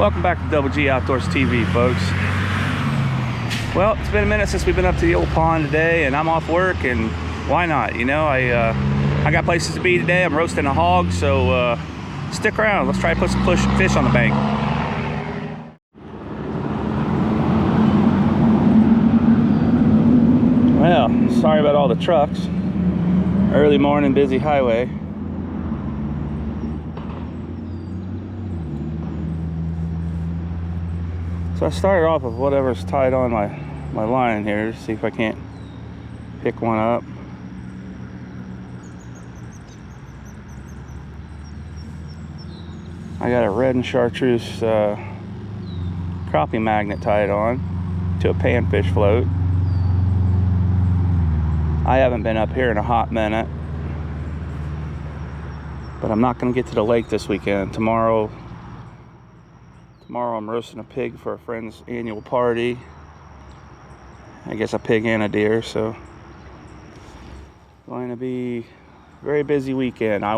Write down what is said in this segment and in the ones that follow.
Welcome back to Double G Outdoors TV, folks. Well, it's been a minute since we've been up to the old pond today, and I'm off work, and why not? You know, I got places to be today. I'm roasting a hog, so stick around. Let's try to put some fish on the bank. Well, sorry about all the trucks. Early morning, busy highway. So I started off with whatever's tied on my line here to see if I can't pick one up. I got a red and chartreuse crappie magnet tied on to a panfish float. I haven't been up here in a hot minute, but I'm not going to get to the lake this weekend. Tomorrow I'm roasting a pig for a friend's annual party. I guess a pig and a deer, so going to be a very busy weekend. I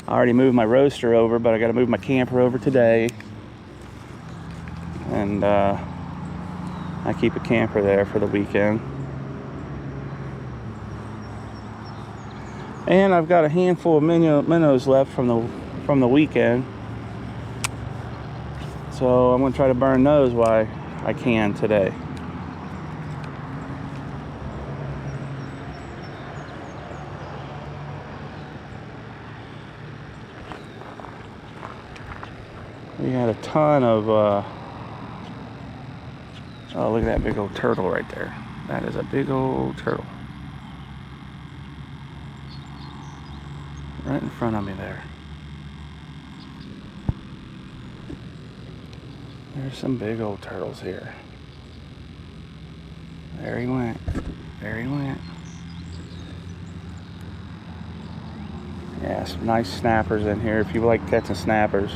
already moved my roaster over, but I got to move my camper over today, and I keep a camper there for the weekend. And I've got a handful of minnows left from the weekend. So I'm going to try to burn those while I can today. We had a ton of, oh, look at that big old turtle right there. That is a big old turtle. Right in front of me there. There's some big old turtles here. There he went. There he went. Yeah, some nice snappers in here if you like catching snappers.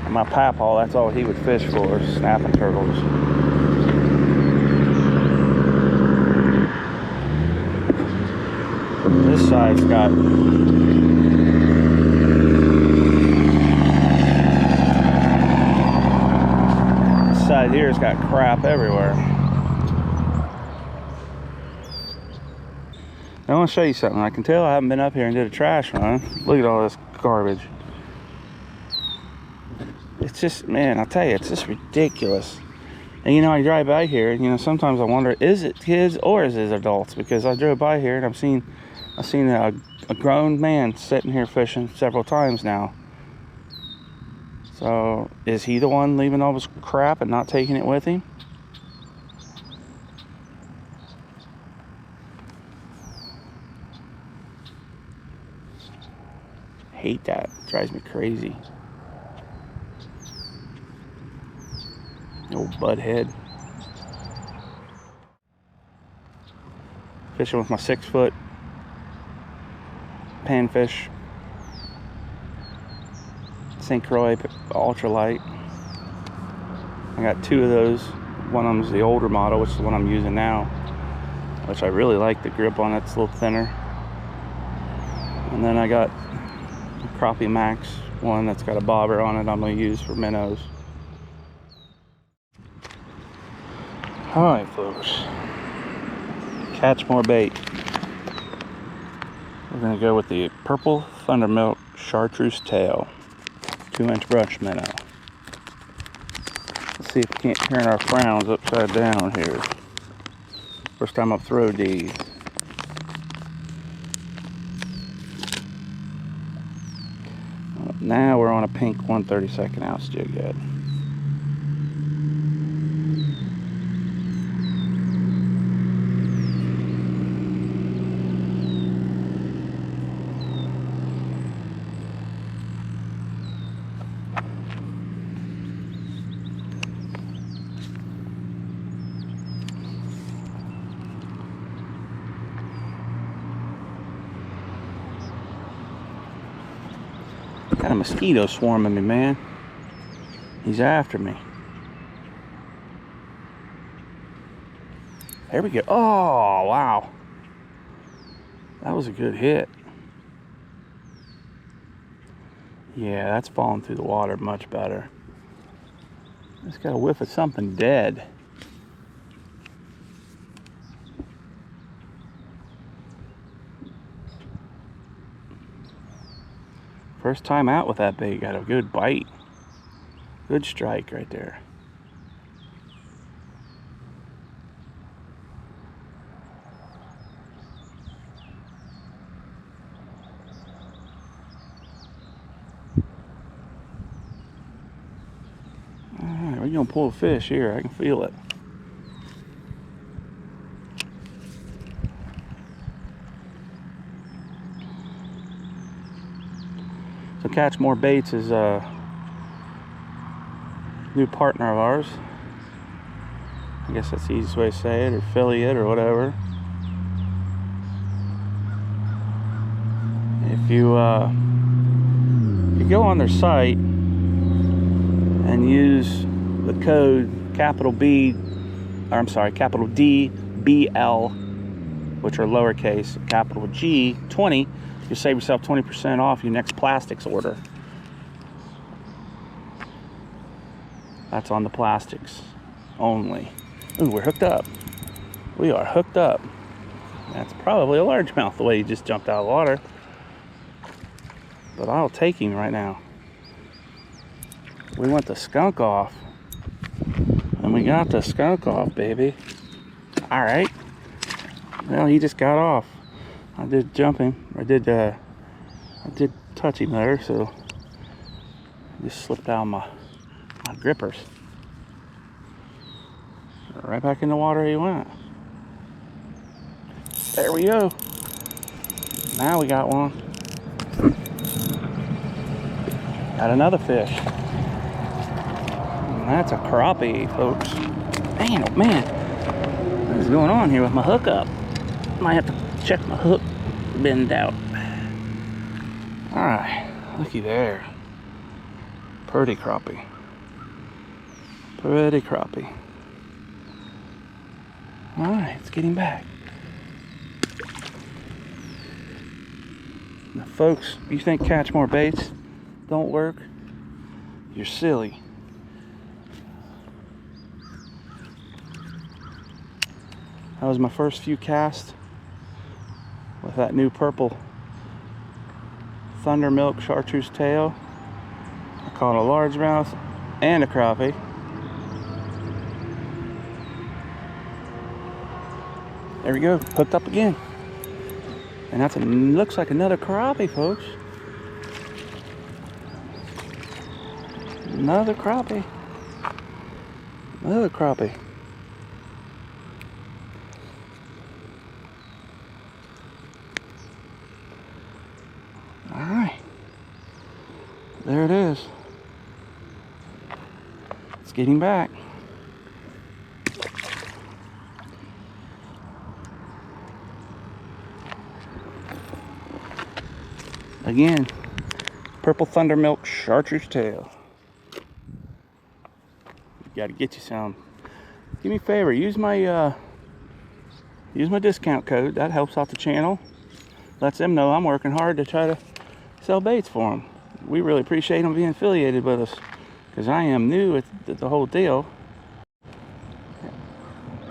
And my papaw, that's all he would fish for, is snapping turtles. This side's got side here has got crap everywhere. I want to show you something. I can tell I haven't been up here and did a trash run. Look at all this garbage. It's just, man, I'll tell you, it's just ridiculous. And you know, I drive by here, and you know, sometimes I wonder, is it kids or is it adults? Because I drove by here and I've seen a grown man sitting here fishing several times now. So, is he the one leaving all this crap and not taking it with him? Hate that. It drives me crazy. Old butthead. Fishing with my 6-foot panfish. St. Croix ultralight. I got two of those. One of them is the older model, which is the one I'm using now, which I really like the grip on it. It's a little thinner. And then I got a Crappie Max one that's got a bobber on it I'm going to use for minnows. Alright, folks. Catch more bait. We're going to go with the purple Thundermilk Chartruese Tail. 2-inch brush minnow. Let's see if we can't turn our frowns upside down here. First time I've thrown these. Now we're on a pink 1/32 ounce jig head. Got a mosquito swarming me, man. He's after me. There we go. Oh, wow. That was a good hit. Yeah, that's falling through the water much better. Just got a whiff of something dead. First time out with that bait, got a good bite. Good strike right there. Alright, we're gonna pull a fish here, I can feel it. So Catch More Baits is a new partner of ours. I guess that's the easiest way to say it, or affiliate, or whatever. If you go on their site and use the code capital DBL, which are lowercase, capital G 20, you save yourself 20% off your next plastics order. That's on the plastics only. Ooh, we're hooked up. We are hooked up. That's probably a largemouth the way he just jumped out of the water. But I'll take him right now. We want the skunk off. And we got the skunk off, baby. Alright. Well, he just got off. I did jump him. I did touch him there, so I just slipped out my grippers. Right back in the water he went. There we go. Now we got one. Got another fish. And that's a crappie, folks. Man, oh man. What is going on here with my hookup? Might have to check my hook bend out. Alright, looky there. Pretty crappie. Pretty crappie. Alright, let's get him back. Now folks, you think Catch More Baits don't work? You're silly. That was my first few casts with that new purple Thundermilk Chartruese Tail. I caught a largemouth and a crappie. There we go, hooked up again. And that's looks like another crappie, folks. Another crappie. Another crappie. Alright. There it is. Let's get him back. Again, purple Thundermilk Chartreuse Tail. Got to get you some. Do me a favor, use my discount code. That helps out the channel. Lets them know I'm working hard to try to sell baits for them. We really appreciate them being affiliated with us, because I am new at the whole deal.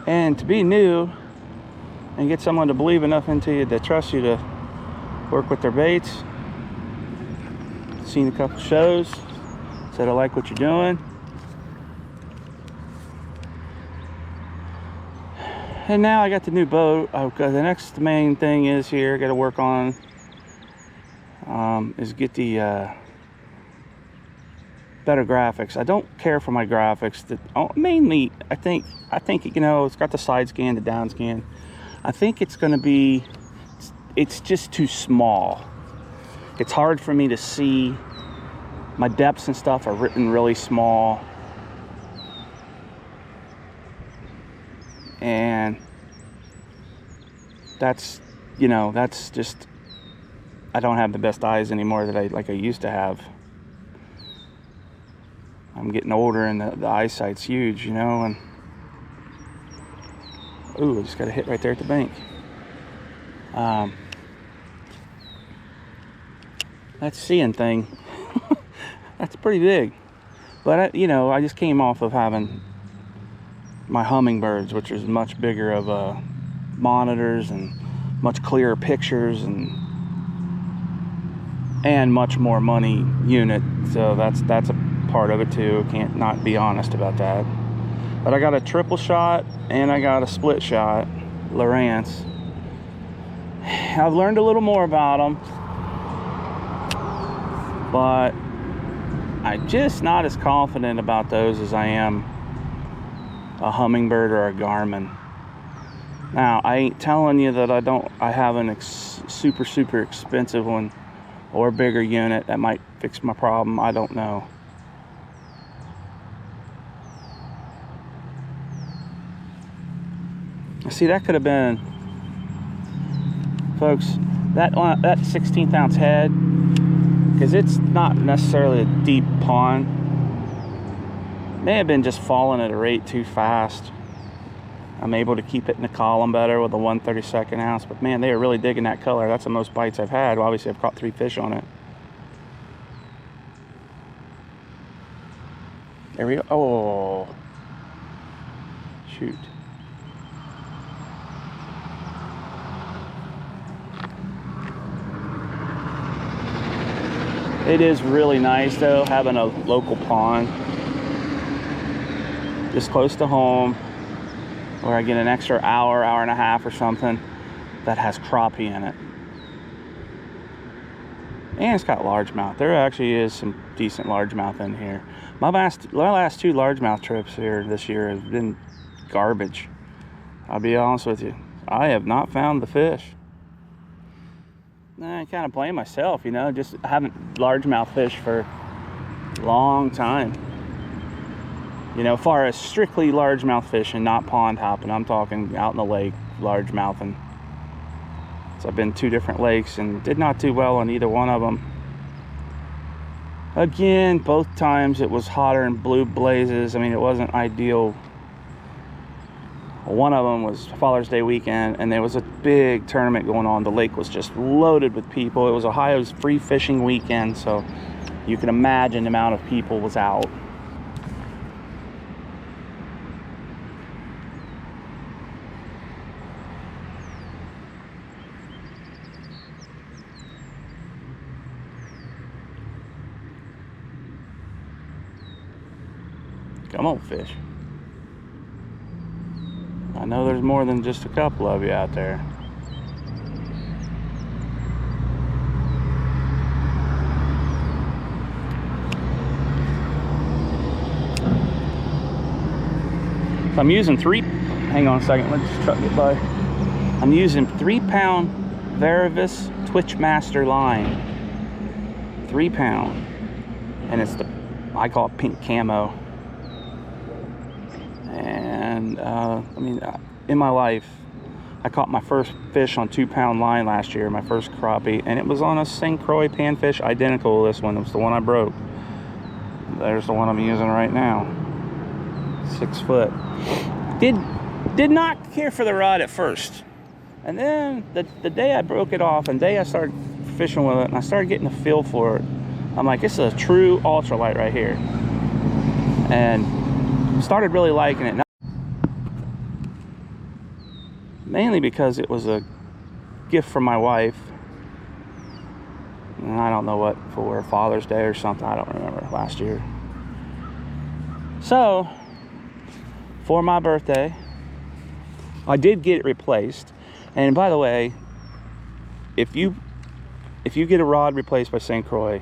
And to be new and get someone to believe enough into you to trust you to work with their baits. Seen a couple shows, said I like what you're doing. And now I got the new boat. The next main thing is here, got to work on is get the better graphics. I don't care for my graphics. Mainly, I think you know, it's got the side scan, the down scan. I think it's going to be, it's just too small. It's hard for me to see. My depths and stuff are written really small. And that's, you know, that's just, I don't have the best eyes anymore that I used to have. I'm getting older and the eyesight's huge, you know, and ooh, I just got a hit right there at the bank. That seeing thing, that's pretty big. But you know, I just came off of having my hummingbirds, which is much bigger of monitors and much clearer pictures and much more money unit. So that's a part of it too. Can't not be honest about that. But I got a triple shot and I got a split shot Lowrance. I've learned a little more about them, but I'm just not as confident about those as I am a hummingbird or a Garmin. Now, I ain't telling you that I have an super expensive one or bigger unit that might fix my problem. I don't know. See, that could have been, folks, that 16th ounce head, because it's not necessarily a deep pond, may have been just falling at a rate too fast. I'm able to keep it in the column better with a 1/32 ounce, but man, they are really digging that color. That's the most bites I've had. Well, obviously I've caught 3 fish on it. There we go. Oh, shoot. It is really nice though, having a local pond just close to home, where I get an extra hour and a half or something that has crappie in it. And it's got largemouth. There actually is some decent largemouth in here. My last 2 largemouth trips here this year have been garbage. I'll be honest with you. I have not found the fish. I kind of blame myself, you know, just haven't largemouth fish for a long time. You know, as far as strictly largemouth fishing, not pond hopping, I'm talking out in the lake, largemouthing. So I've been 2 different lakes and did not do well on either one of them. Again, both times it was hotter and blue blazes. I mean, it wasn't ideal. One of them was Father's Day weekend, and there was a big tournament going on. The lake was just loaded with people. It was Ohio's free fishing weekend, so you can imagine the amount of people was out. Come on, fish. I know there's more than just a couple of you out there. So I'm using hang on a second, let this truck get by. I'm using 3-pound Varivis Twitchmaster line. 3-pound. And it's I call it pink camo. And I mean, in my life, I caught my first fish on 2-pound line last year, my first crappie, and it was on a St. Croix panfish identical to this one. It was the one I broke. There's the one I'm using right now. 6 foot. Did not care for the rod at first, and then the day I broke it off and the day I started fishing with it and I started getting a feel for it, I'm like, this is a true ultralight right here, and started really liking it. Mainly because it was a gift from my wife, and I don't know what for, Father's Day or something, I don't remember, last year. So for my birthday I did get it replaced. And by the way, if you get a rod replaced by St. Croix,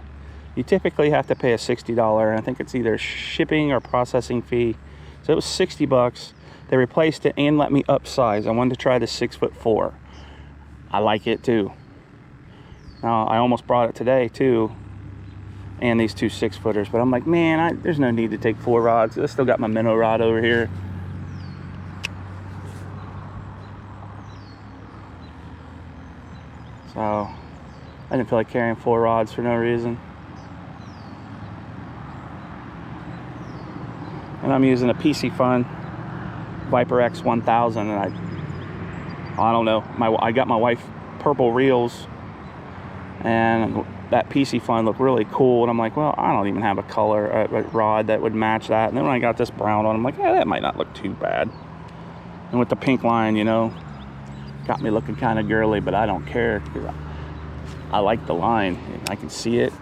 you typically have to pay a $60, and I think it's either shipping or processing fee. So it was $60. They replaced it and let me upsize. I wanted to try the 6'4". I like it too. Now I almost brought it today too, and these 2 6-footers, but I'm like, man, there's no need to take 4 rods. I still got my minnow rod over here. So I didn't feel like carrying 4 rods for no reason. And I'm using a PC Fun Viper X 1000, and I don't know, I got my wife purple reels, and that PC fine looked really cool, and I'm like, well, I don't even have a color a rod that would match that. And then when I got this brown on, I'm like, yeah, that might not look too bad. And with the pink line, you know, got me looking kind of girly, but I don't care because I like the line. I can see it.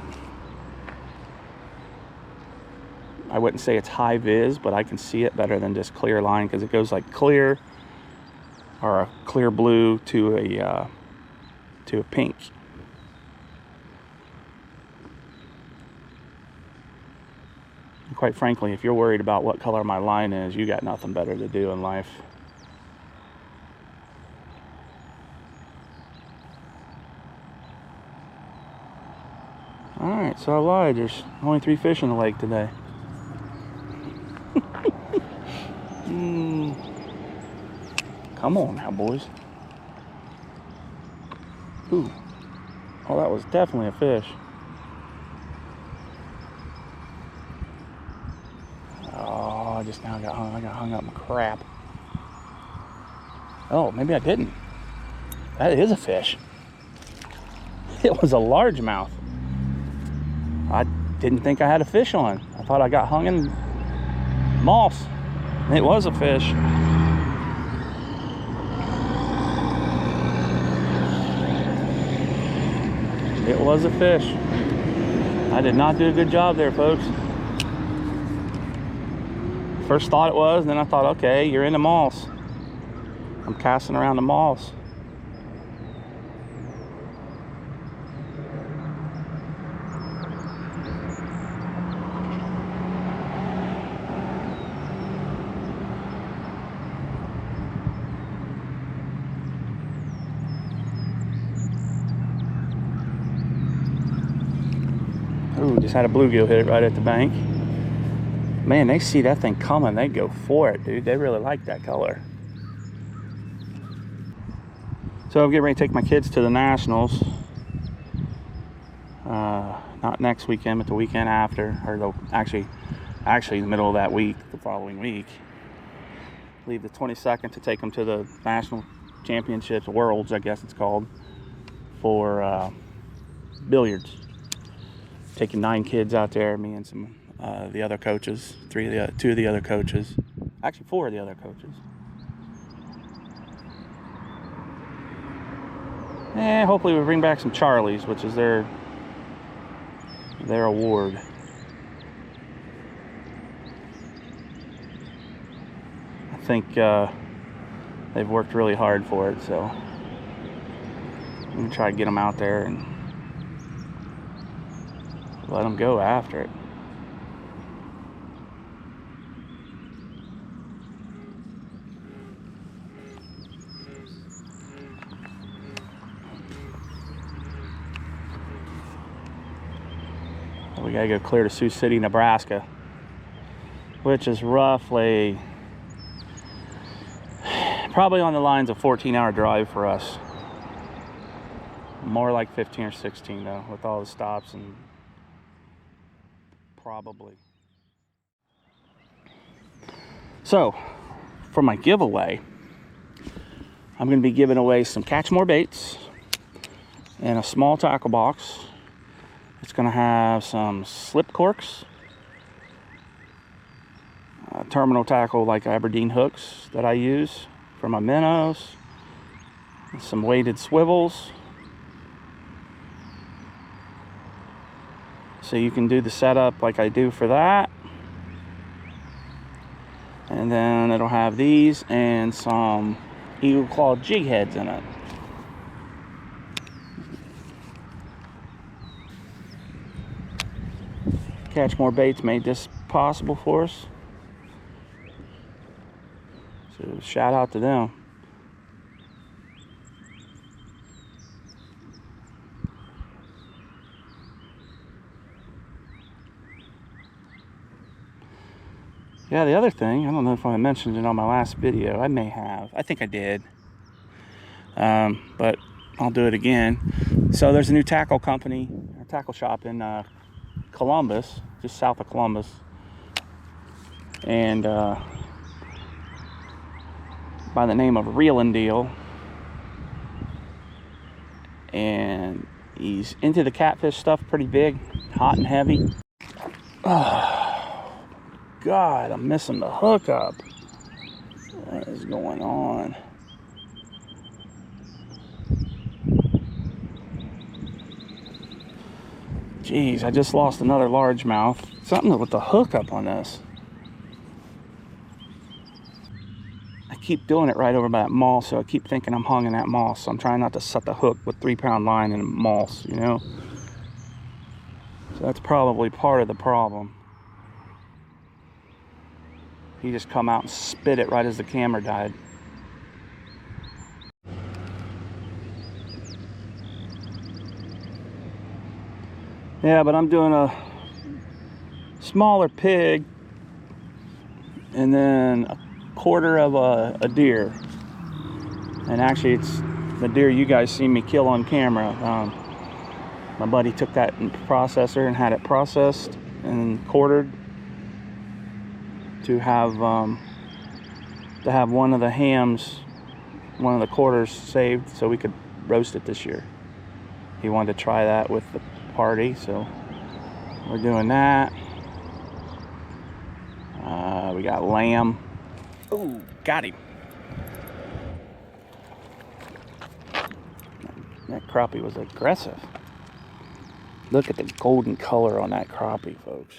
I wouldn't say it's high vis, but I can see it better than just clear line, because it goes like clear or a clear blue to a pink. And quite frankly, if you're worried about what color my line is, you got nothing better to do in life. Alright, so I lied. There's only 3 fish in the lake today. Come on now, boys. Ooh. Oh, that was definitely a fish. Oh, I just now got hung. I got hung up in crap. Oh, maybe I didn't. That is a fish. It was a largemouth. I didn't think I had a fish on. I thought I got hung in moss. It was a fish. It was a fish. I did not do a good job there, folks. First thought it was, then I thought, okay, you're in the moss. I'm casting around the moss. Ooh, just had a bluegill hit it right at the bank. Man, they see that thing coming, they go for it, dude. They really like that color. So I'm getting ready to take my kids to the Nationals. Not next weekend, but the weekend after, or actually the middle of that week, the following week. Leave the 22nd to take them to the National Championships, Worlds, I guess it's called, for billiards. Taking 9 kids out there, me and some the other coaches, 2 of the other coaches, actually 4 of the other coaches. And hopefully we bring back some Charlies, which is their award. I think they've worked really hard for it, so I'm gonna try to get them out there and let them go after it. We gotta go clear to Sioux City, Nebraska, which is roughly probably on the lines of 14-hour drive for us. More like 15 or 16 though, with all the stops and probably. So, for my giveaway, I'm going to be giving away some Catch More baits and a small tackle box. It's going to have some slip corks, terminal tackle like Aberdeen hooks that I use for my minnows, some weighted swivels, so you can do the setup like I do for that. And then it'll have these and some eagle claw jig heads in it. Catch More Baits made this possible for us, so shout out to them. Yeah, the other thing, I don't know if I mentioned it on my last video. I may have. I think I did. But I'll do it again. So there's a new tackle company, or tackle shop in Columbus, just south of Columbus. And by the name of Reel and Deal. And He's into the catfish stuff pretty big, hot and heavy. Oh, God, I'm missing the hookup. What is going on? Jeez, I just lost another largemouth. Something with the hookup on this. I keep doing it right over by that moss, so I keep thinking I'm hung in that moss. So I'm trying not to set the hook with 3-pound line in a moss, you know? So that's probably part of the problem. He just come out and spit it right as the camera died. Yeah, but I'm doing a smaller pig and then a quarter of a deer. And actually it's the deer you guys see me kill on camera. My buddy took that in processor and had it processed and quartered to have one of the hams, one of the quarters saved so we could roast it this year. He wanted to try that with the party, so we're doing that. We got lamb. Ooh, got him. That crappie was aggressive. Look at the golden color on that crappie, folks.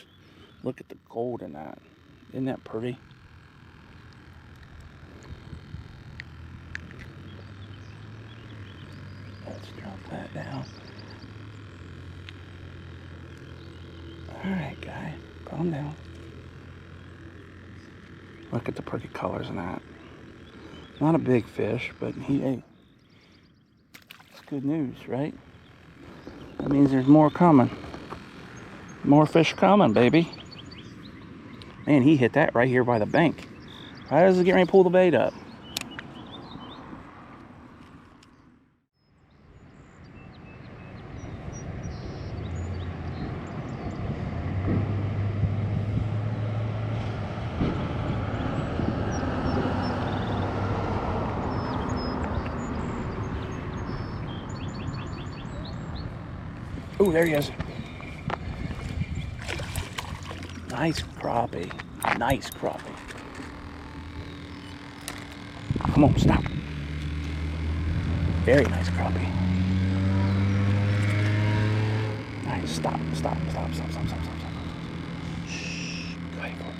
Look at the gold in that. Isn't that pretty? Let's drop that down. Alright, guy. Calm down. Look at the pretty colors in that. Not a big fish, but hey, it's good news, right? That means there's more coming. More fish coming, baby. Man, he hit that right here by the bank. Right as he getting ready to pull the bait up. Oh, there he is. Nice crappie. Nice crappie. Come on, stop. Very nice crappie. Nice, stop. Shh, go ahead.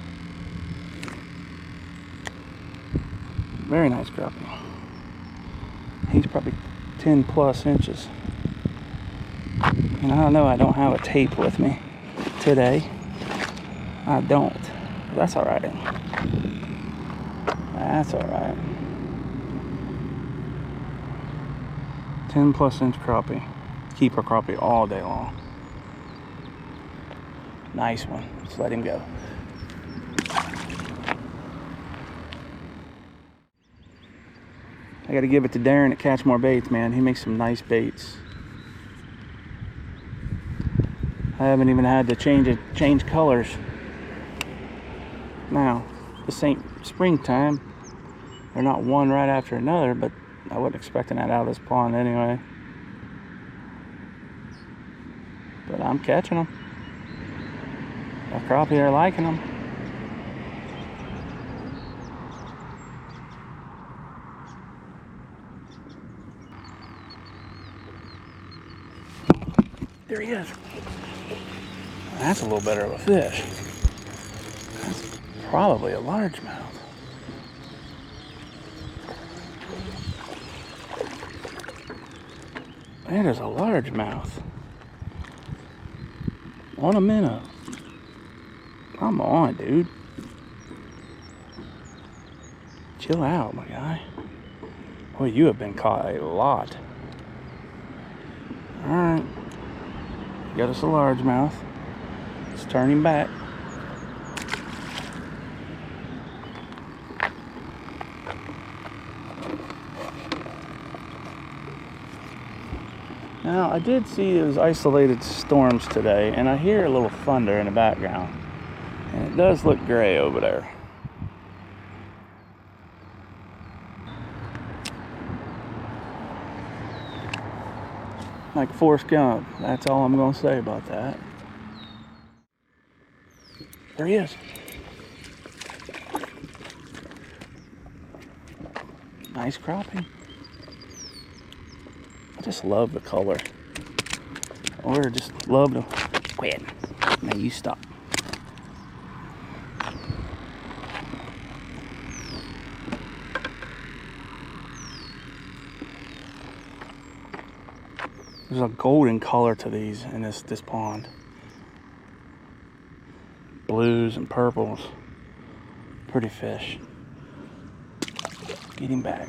Very nice crappie. He's probably 10 plus inches. And I don't know, I don't have a tape with me today. I don't. That's alright. That's alright. 10 plus inch crappie. Keep a crappie all day long. Nice one. Just let him go. I gotta give it to Darren at Catch More Baits, man. He makes some nice baits. I haven't even had to change colors. Now, this ain't springtime. They're not one right after another, but I wasn't expecting that out of this pond anyway. But I'm catching them. The crappie are liking them. There he is. That's a little better of a fish. That's probably a largemouth. That is a largemouth. On a minnow. Come on, dude. Chill out, my guy. Boy, you have been caught a lot. Alright. Got us a largemouth. Let's turn him back. Now, I did see those isolated storms today, and I hear a little thunder in the background. And it does look gray over there. like Forrest Gump. That's all I'm gonna say about that. There he is. Nice crappie. I just love the color. Or just love to quit. Now you stop. There's a golden color to these in this pond. Blues and purples. Pretty fish. Get him back.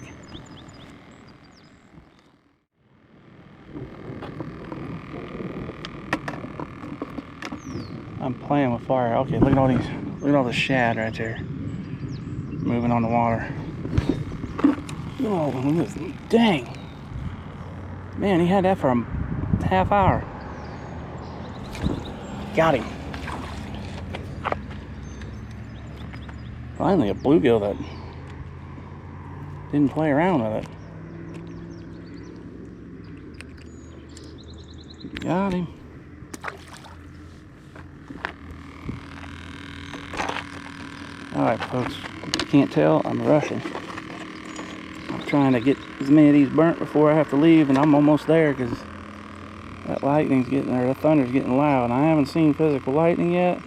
I'm playing with fire. Okay, look at all these. Look at all the shad right there. Moving on the water. Oh, look at this. Dang. Man, he had that for a half hour. Got him. Finally, a bluegill that didn't play around with it. Got him. Alright, folks. If you can't tell, I'm rushing. I'm trying to get as many of these burnt before I have to leave, and I'm almost there because that lightning's getting, or the thunder's getting loud. I haven't seen physical lightning yet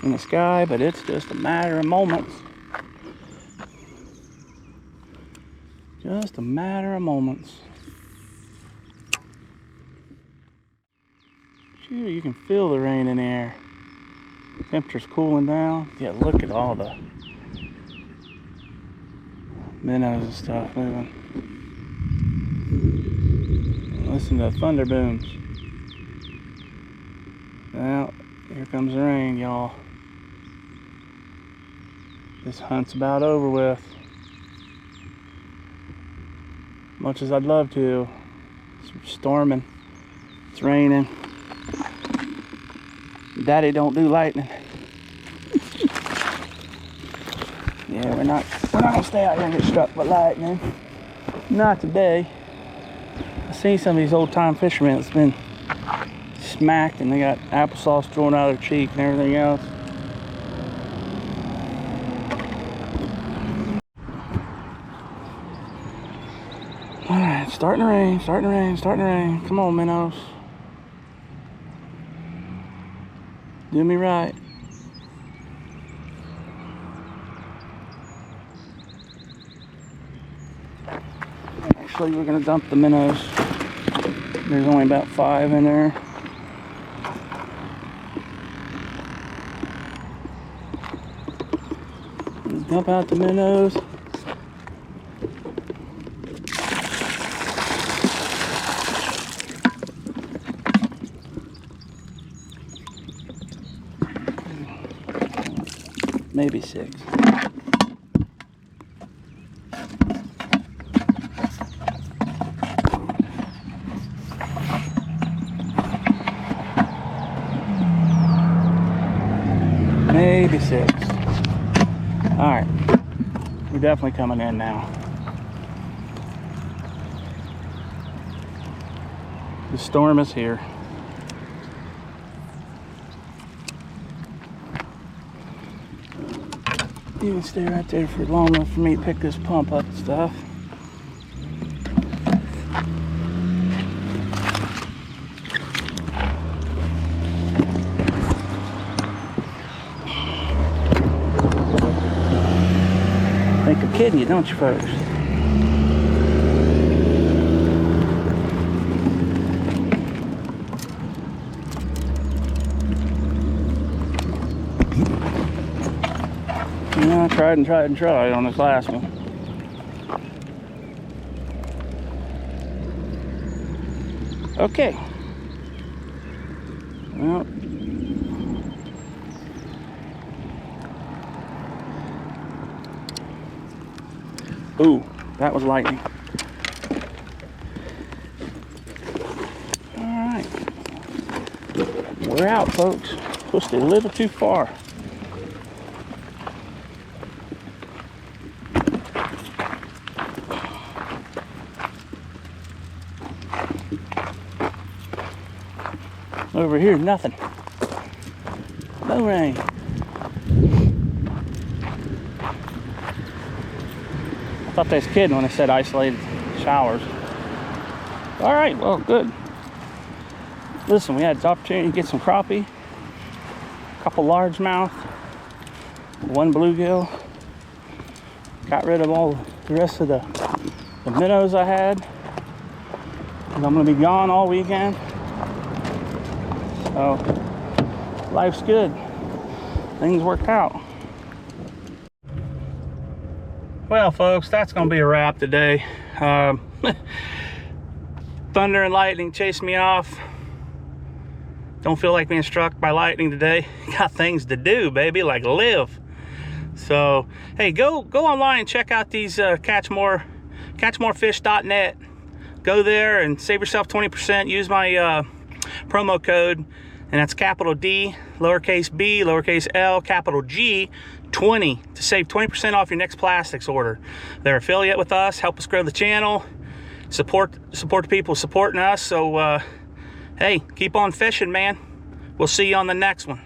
in the sky, but it's just a matter of moments. Just a matter of moments. Shoot, you can feel the rain in the air. Temperature's cooling down. Yeah, look at all the minnows and stuff moving. Listen to the thunder booms. Well, here comes the rain, y'all. This hunt's about over with. Much as I'd love to. It's storming. It's raining. Daddy don't do lightning. Yeah, we're not gonna stay out here and get struck by lightning. Not today. I seen some of these old time fishermen that's been smacked and they got applesauce thrown out of their cheek and everything else. Alright, starting to rain, starting to rain, starting to rain. Come on, minnows. Do me right. Actually, we're gonna dump the minnows. There's only about 5 in there. Let's dump out the minnows. Maybe 6. Maybe 6. Alright. We're definitely coming in now. The storm is here. You can stay right there for long enough for me to pick this pump up and stuff. Think I'm kidding you, don't you, folks? You know, I tried on this last one. Okay. Well. Ooh, that was lightning. Alright. We're out, folks. Pushed it a little too far. Over here, nothing. No rain. I thought they was kidding when they said isolated showers. All right, well, good. Listen, we had the opportunity to get some crappie, a couple largemouth, one bluegill. Got rid of all the rest of the minnows I had. And I'm gonna be gone all weekend. So, life's good. Things worked out. Well, folks, that's gonna be a wrap today. Thunder and lightning chased me off. Don't feel like being struck by lightning today. Got things to do, baby, like live. So, hey, go online and check out these catchmorefish.net. Go there and save yourself 20%. Use my promo code, and that's capital D, lowercase b, lowercase l, capital G, 20 to save 20% off your next plastics order. They're affiliate with us, help us grow the channel, support the people supporting us. So, hey, keep on fishing, man. We'll see you on the next one.